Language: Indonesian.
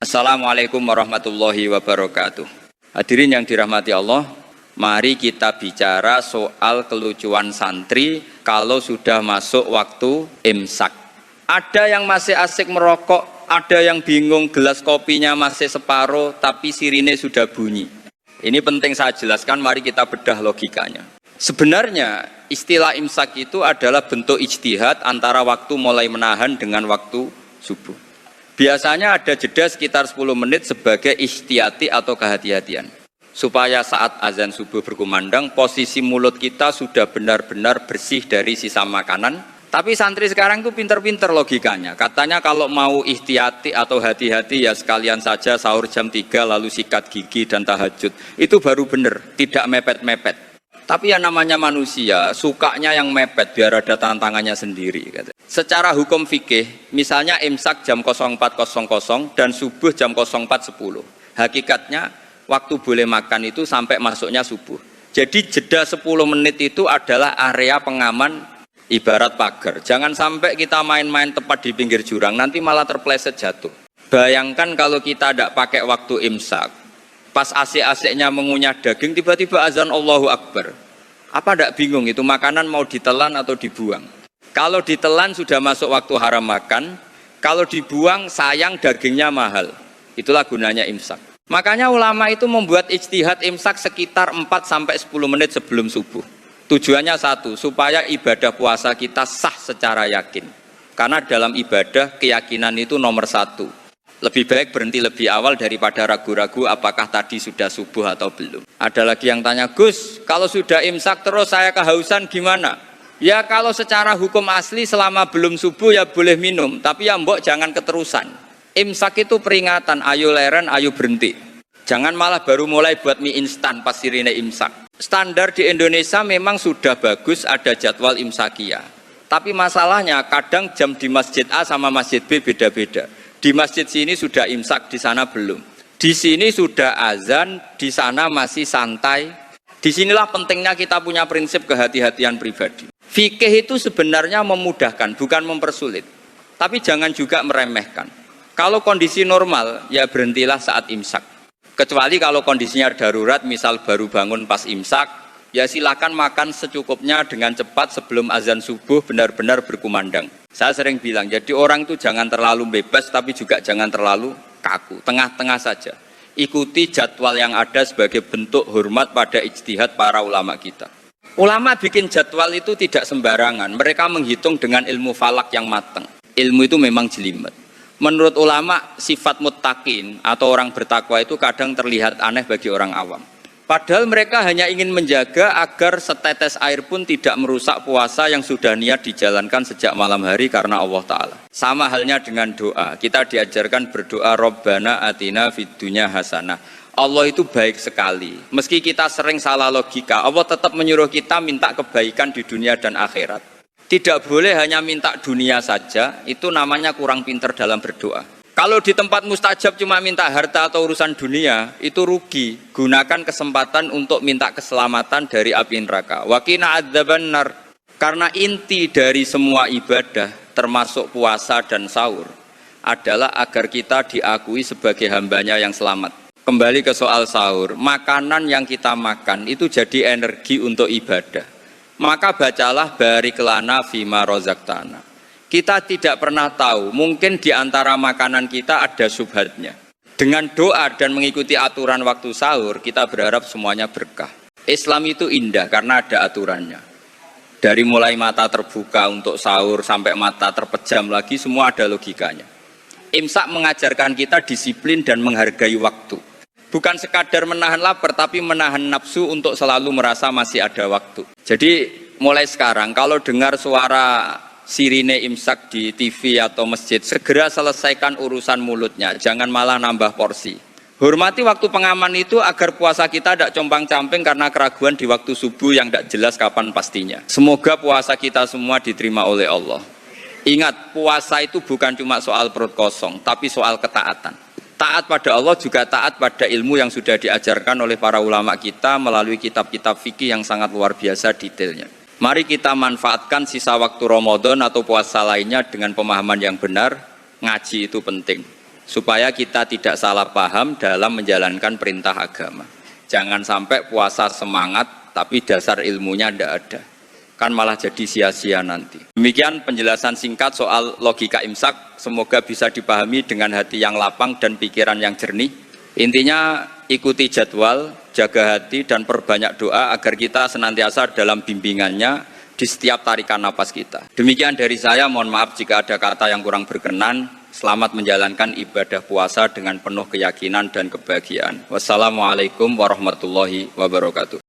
Assalamualaikum warahmatullahi wabarakatuh. Hadirin yang dirahmati Allah, mari kita bicara soal kelucuan santri kalau sudah masuk waktu imsak. Ada yang masih asik merokok, ada yang bingung gelas kopinya masih separuh tapi sirine sudah bunyi. Ini penting saya jelaskan, mari kita bedah logikanya. Sebenarnya istilah imsak itu adalah bentuk ijtihad antara waktu mulai menahan dengan waktu subuh. Biasanya ada jeda sekitar 10 menit sebagai ihtiyati atau kehati-hatian. Supaya saat azan subuh berkumandang, posisi mulut kita sudah benar-benar bersih dari sisa makanan. Tapi santri sekarang itu pinter-pinter logikanya. Katanya kalau mau ihtiyati atau hati-hati ya sekalian saja sahur jam 3 lalu sikat gigi dan tahajud. Itu baru benar, tidak mepet-mepet. Tapi yang namanya manusia, sukanya yang mepet biar ada tantangannya sendiri. Secara hukum fikih, misalnya imsak jam 04.00 dan subuh jam 04.10. Hakikatnya, waktu boleh makan itu sampai masuknya subuh. Jadi jeda 10 menit itu adalah area pengaman ibarat pagar. Jangan sampai kita main-main tepat di pinggir jurang, nanti malah terpleset jatuh. Bayangkan kalau kita tidak pakai waktu imsak. Pas asik-asiknya mengunyah daging, tiba-tiba azan Allahu Akbar. Apa tidak bingung itu makanan mau ditelan atau dibuang? Kalau ditelan sudah masuk waktu haram makan, kalau dibuang sayang dagingnya mahal. Itulah gunanya imsak. Makanya ulama itu membuat ijtihad imsak sekitar 4-10 menit sebelum subuh. Tujuannya satu, supaya ibadah puasa kita sah secara yakin. Karena dalam ibadah keyakinan itu nomor satu. Lebih baik berhenti lebih awal daripada ragu-ragu apakah tadi sudah subuh atau belum. Ada lagi yang tanya, Gus, kalau sudah imsak terus saya kehausan gimana? Ya kalau secara hukum asli selama belum subuh ya boleh minum, tapi ya mbok jangan keterusan. Imsak itu peringatan, ayo leren, ayo berhenti. Jangan malah baru mulai buat mie instan pas sirine imsak. Standar di Indonesia memang sudah bagus ada jadwal imsakia. Tapi masalahnya kadang jam di masjid A sama masjid B beda-beda. Di masjid sini sudah imsak, di sana belum. Di sini sudah azan, di sana masih santai. Disinilah pentingnya kita punya prinsip kehati-hatian pribadi. Fikih itu sebenarnya memudahkan, bukan mempersulit. Tapi jangan juga meremehkan. Kalau kondisi normal, ya berhentilah saat imsak. Kecuali kalau kondisinya darurat, misal baru bangun pas imsak, ya silakan makan secukupnya dengan cepat sebelum azan subuh benar-benar berkumandang. Saya sering bilang, jadi orang itu jangan terlalu bebas tapi juga jangan terlalu kaku, tengah-tengah saja. Ikuti jadwal yang ada sebagai bentuk hormat pada ijtihad para ulama kita. Ulama bikin jadwal itu tidak sembarangan, mereka menghitung dengan ilmu falak yang matang. Ilmu itu memang jelimet. Menurut ulama, sifat muttaqin atau orang bertakwa itu kadang terlihat aneh bagi orang awam. Padahal mereka hanya ingin menjaga agar setetes air pun tidak merusak puasa yang sudah niat dijalankan sejak malam hari karena Allah Ta'ala. Sama halnya dengan doa. Kita diajarkan berdoa, Rabbana atina fid dunya hasanah. Allah itu baik sekali. Meski kita sering salah logika, Allah tetap menyuruh kita minta kebaikan di dunia dan akhirat. Tidak boleh hanya minta dunia saja, itu namanya kurang pintar dalam berdoa. Kalau di tempat mustajab cuma minta harta atau urusan dunia, itu rugi. Gunakan kesempatan untuk minta keselamatan dari api neraka. Wa qina adzabannar. Karena inti dari semua ibadah, termasuk puasa dan sahur, adalah agar kita diakui sebagai hambanya yang selamat. Kembali ke soal sahur, makanan yang kita makan itu jadi energi untuk ibadah. Maka bacalah barik lana fima rozaqtana. Kita tidak pernah tahu, mungkin di antara makanan kita ada syubhatnya. Dengan doa dan mengikuti aturan waktu sahur, kita berharap semuanya berkah. Islam itu indah karena ada aturannya. Dari mulai mata terbuka untuk sahur sampai mata terpejam lagi, semua ada logikanya. Imsak mengajarkan kita disiplin dan menghargai waktu. Bukan sekadar menahan lapar, tapi menahan nafsu untuk selalu merasa masih ada waktu. Jadi mulai sekarang, kalau dengar suara sirine imsak di TV atau masjid, segera selesaikan urusan mulutnya, jangan malah nambah porsi. Hormati waktu pengaman itu agar puasa kita tidak compang-camping karena keraguan di waktu subuh yang tidak jelas kapan pastinya. Semoga puasa kita semua diterima oleh Allah. Ingat, puasa itu bukan cuma soal perut kosong, tapi soal ketaatan. Taat pada Allah juga taat pada ilmu yang sudah diajarkan oleh para ulama kita melalui kitab-kitab fikih yang sangat luar biasa detailnya. Mari kita manfaatkan sisa waktu Ramadan atau puasa lainnya dengan pemahaman yang benar. Ngaji itu penting. supaya kita tidak salah paham dalam menjalankan perintah agama. Jangan sampai puasa semangat tapi dasar ilmunya tidak ada, kan malah jadi sia-sia nanti. Demikian penjelasan singkat soal logika imsak, semoga bisa dipahami dengan hati yang lapang dan pikiran yang jernih. Intinya ikuti jadwal, jaga hati dan perbanyak doa agar kita senantiasa dalam bimbingannya di setiap tarikan napas kita. Demikian dari saya, mohon maaf jika ada kata yang kurang berkenan. Selamat menjalankan ibadah puasa dengan penuh keyakinan dan kebahagiaan. Wassalamualaikum warahmatullahi wabarakatuh.